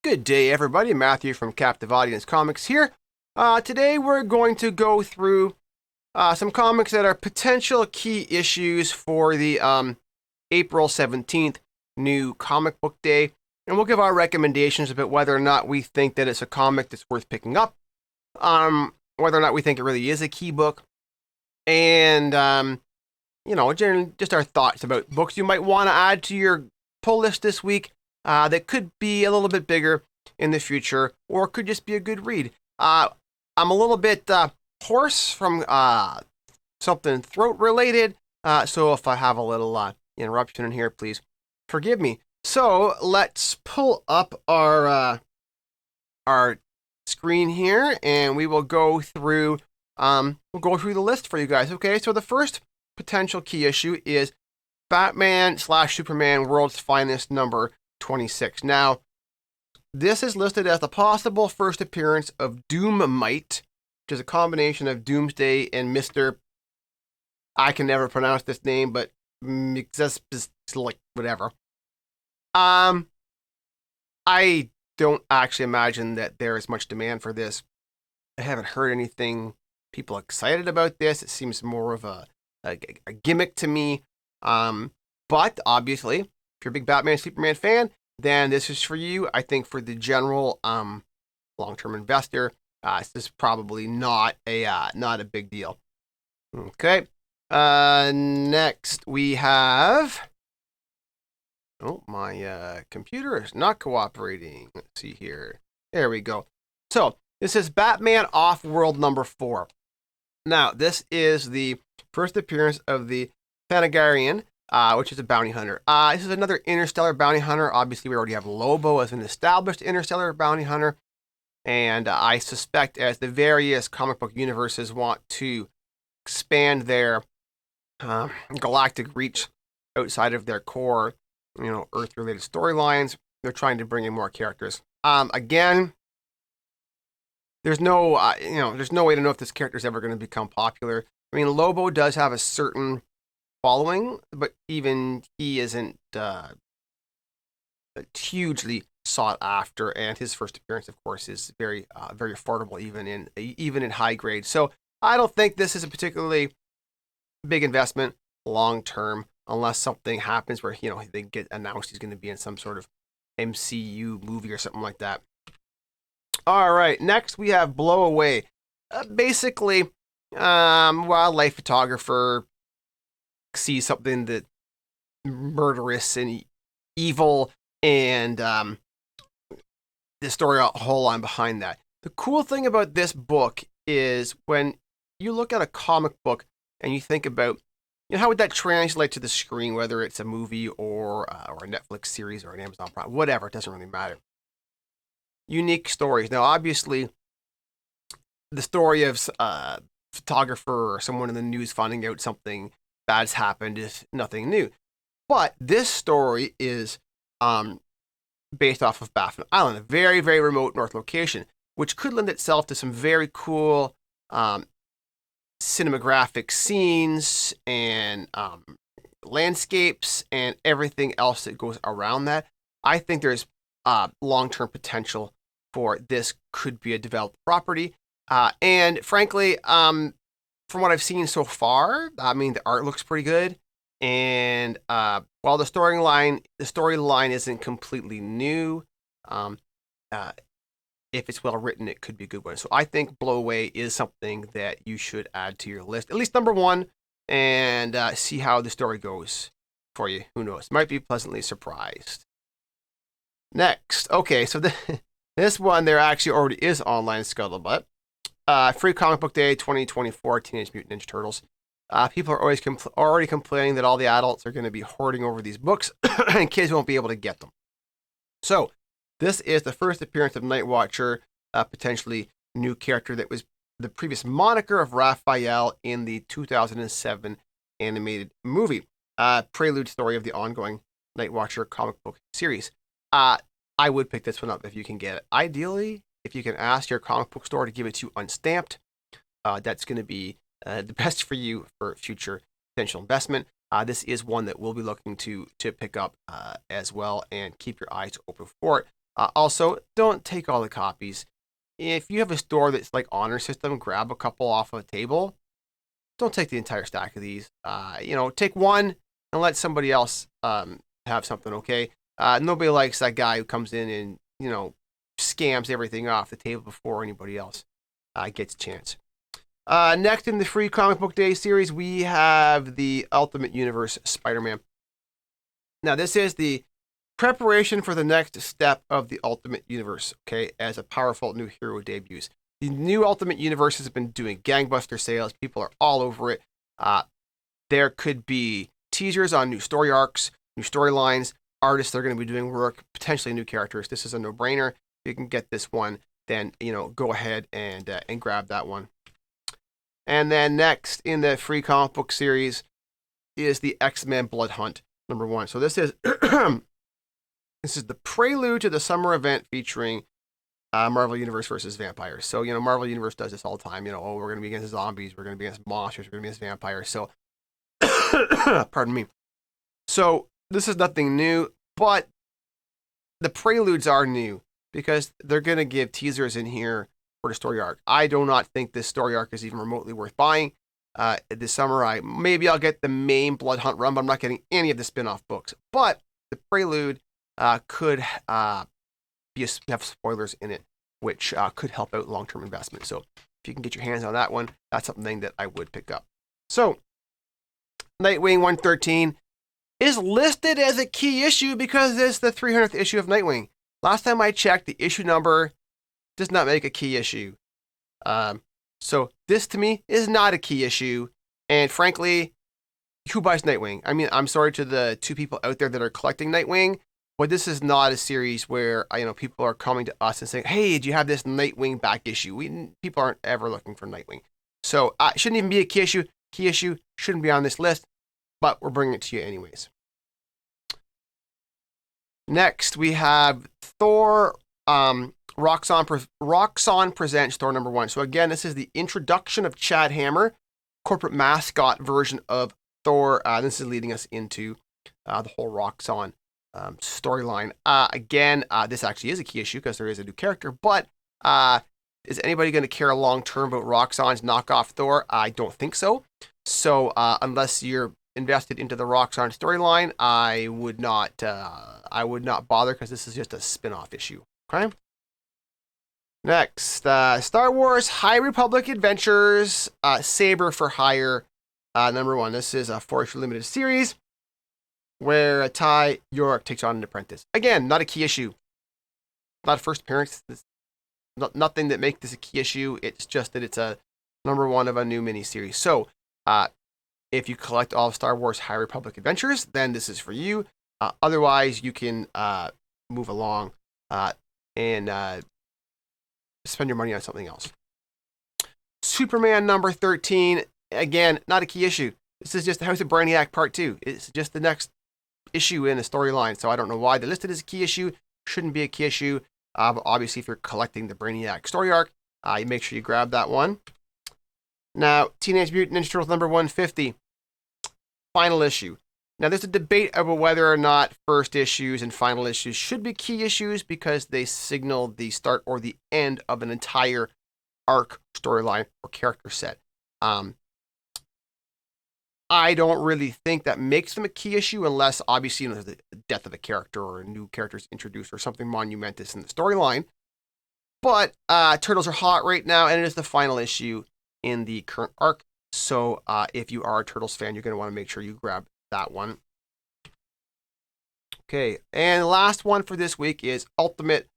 Good day, everybody. Matthew from Captive Audience Comics here. Today we're going to go through some comics that are potential key issues for the April 17th new comic book day. And we'll give our recommendations about whether or not we think that it's a comic that's worth picking up, whether or not we think it really is a key book, and, generally just our thoughts about books you might want to add to your pull list this week. That could be a little bit bigger in the future, or could just be a good read. I'm a little bit hoarse from something throat related, so if I have a little interruption in here, please forgive me. So let's pull up our screen here, and we will go through the list for you guys. Okay, so the first potential key issue is Batman/Superman World's Finest number 26. Now, this is listed as the possible first appearance of Doommite, which is a combination of Doomsday and Mr. I can never pronounce this name, but like whatever. I don't actually imagine that there is much demand for this. I haven't heard anything people excited about this. It seems more of a gimmick to me. But obviously, if you're a big Batman Superman fan, then this is for you. I think for the general long-term investor, this is probably not a big deal. Okay. Next we have. Oh, my computer is not cooperating. Let's see here. There we go. So this is Batman Off-World number 4. Now this is the first appearance of the Thanagarian, which is a bounty hunter. This is another interstellar bounty hunter. Obviously, we already have Lobo as an established interstellar bounty hunter. And I suspect as the various comic book universes want to expand their galactic reach outside of their core, Earth-related storylines, they're trying to bring in more characters. Again, there's no way to know if this character is ever going to become popular. I mean, Lobo does have a certain following, but even he isn't hugely sought after, and his first appearance, of course, is very affordable, even in high grade. So I don't think this is a particularly big investment long term, unless something happens where they get announced he's going to be in some sort of MCU movie or something like that. All right, next we have Blow Away. Basically, wildlife photographer sees something that murderous and evil, and the story a whole line behind that. The cool thing about this book is when you look at a comic book and you think about how would that translate to the screen, whether it's a movie or a Netflix series or an Amazon Prime, whatever, it doesn't really matter. Unique stories. Now, obviously, the story of a photographer or someone in the news finding out something bad's happened is nothing new. But this story is based off of Baffin Island, a very, very remote north location, which could lend itself to some very cool cinematographic scenes and landscapes and everything else that goes around that. I think there's long-term potential for this could be a developed property. And frankly, from what I've seen so far, I mean, the art looks pretty good. And while the storyline isn't completely new, if it's well written, it could be a good one. So I think Blow Away is something that you should add to your list, at least number 1, and see how the story goes for you. Who knows? Might be pleasantly surprised. Next, okay, so this one there actually already is online, Scuttlebutt. Free Comic Book Day 2024 Teenage Mutant Ninja Turtles. People are always already complaining that all the adults are going to be hoarding over these books and kids won't be able to get them. So this is the first appearance of Night Watcher, a potentially new character that was the previous moniker of Raphael in the 2007 animated movie. Prelude story of the ongoing Night Watcher comic book series. I would pick this one up if you can get it. Ideally, if you can ask your comic book store to give it to you unstamped, that's going to be the best for you for future potential investment. This is one that we'll be looking to pick up as well, and keep your eyes open for it. Also, don't take all the copies. If you have a store that's like honor system, grab a couple off of a table. Don't take the entire stack of these. Take one and let somebody else have something, okay? Nobody likes that guy who comes in and, scams everything off the table before anybody else gets a chance. Next in the free comic book day series, we have the Ultimate Universe Spider-Man. Now, this is the preparation for the next step of the Ultimate Universe, okay, as a powerful new hero debuts. The new Ultimate Universe has been doing gangbuster sales. People are all over it. There could be teasers on new story arcs, new storylines, artists that are going to be doing work, potentially new characters. This is a no-brainer. If you can get this one, then, go ahead and grab that one. And then next in the free comic book series is the X-Men Blood Hunt #1. So this is this is the prelude to the summer event featuring Marvel Universe versus vampires. So, Marvel Universe does this all the time. We're going to be against zombies, we're going to be against monsters, we're going to be against vampires. So, pardon me. So, this is nothing new, but the preludes are new because they're going to give teasers in here for the story arc. I do not think this story arc is even remotely worth buying. This summer, maybe I'll get the main Blood Hunt run, but I'm not getting any of the spin-off books. But the prelude could have spoilers in it, which could help out long-term investment. So if you can get your hands on that one, that's something that I would pick up. So Nightwing 113 is listed as a key issue because it's the 300th issue of Nightwing. Last time I checked, the issue number does not make a key issue. So this to me is not a key issue. And frankly, who buys Nightwing? I mean, I'm sorry to the two people out there that are collecting Nightwing, but this is not a series where people are coming to us and saying, "Hey, do you have this Nightwing back issue?" People aren't ever looking for Nightwing, so it shouldn't even be a key issue. Key issue shouldn't be on this list, but we're bringing it to you anyways. Next, we have Thor. Roxxon presents Thor #1. So again, this is the introduction of Chad Hammer, corporate mascot version of Thor. This is leading us into the whole Roxxon storyline. Again, this actually is a key issue because there is a new character, but is anybody going to care long term about Roxxon's knockoff Thor? I don't think so. So unless you're invested into the Roxxon storyline, I would not bother because this is just a spin-off issue. Okay. Next, Star Wars High Republic Adventures, Saber for Hire, #1. This is a 4-issue limited series where Ty York takes on an apprentice. Again, not a key issue. Not a first appearance. Nothing that makes this a key issue. It's just that it's a #1 of a new miniseries. So, if you collect all of Star Wars High Republic Adventures, then this is for you. Otherwise, you can move along and spend your money on something else. Superman #13, again, not a key issue. This is just the House of Brainiac Part 2. It's just the next issue in the storyline, so I don't know why they listed as a key issue. Shouldn't be a key issue, but obviously if you're collecting the Brainiac story arc, you make sure you grab that one. Now, Teenage Mutant Ninja Turtles #150, final issue. Now, there's a debate about whether or not first issues and final issues should be key issues because they signal the start or the end of an entire arc, storyline, or character set. I don't really think that makes them a key issue unless, obviously, there's the death of a character or a new character is introduced or something monumentous in the storyline. But Turtles are hot right now, and it is the final issue in the current arc. So if you are a Turtles fan, you're going to want to make sure you grab that one. Okay, and the last one for this week is Ultimate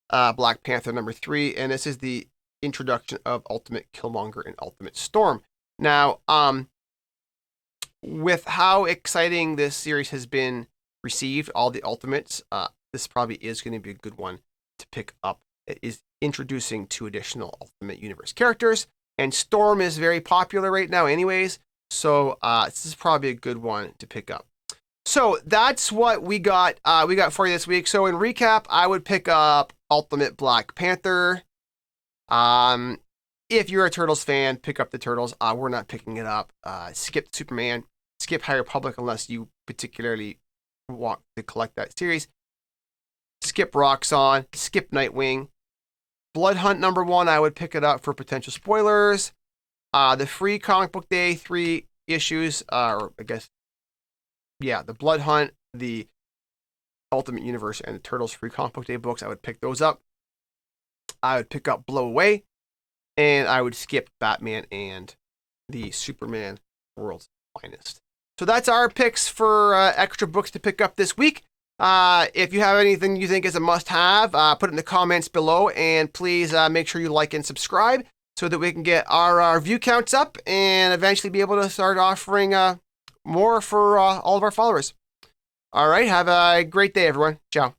Black Panther #3, and this is the introduction of Ultimate Killmonger and Ultimate Storm. Now, with how exciting this series has been received, all the Ultimates, this probably is going to be a good one to pick up. It is introducing 2 additional Ultimate Universe characters, and Storm is very popular right now anyways, so this is probably a good one to pick up. So that's what we got for you this week. So in recap, I would pick up Ultimate Black Panther. If you're a Turtles fan, pick up the Turtles. We're not picking it up. Skip Superman. Skip High Republic unless you particularly want to collect that series. Skip skip Roxxon, skip Nightwing. Blood Hunt #1, I would pick it up for potential spoilers. The free Comic Book Day 3 issues, or I guess, yeah, the Blood Hunt, the Ultimate Universe, and the Turtles free Comic Book Day books, I would pick those up. I would pick up Blow Away, and I would skip Batman and the Superman World's Finest. So that's our picks for extra books to pick up this week. If you have anything you think is a must-have, put it in the comments below, and please make sure you like and subscribe so that we can get our view counts up and eventually be able to start offering more for all of our followers. All right, have a great day, everyone. Ciao.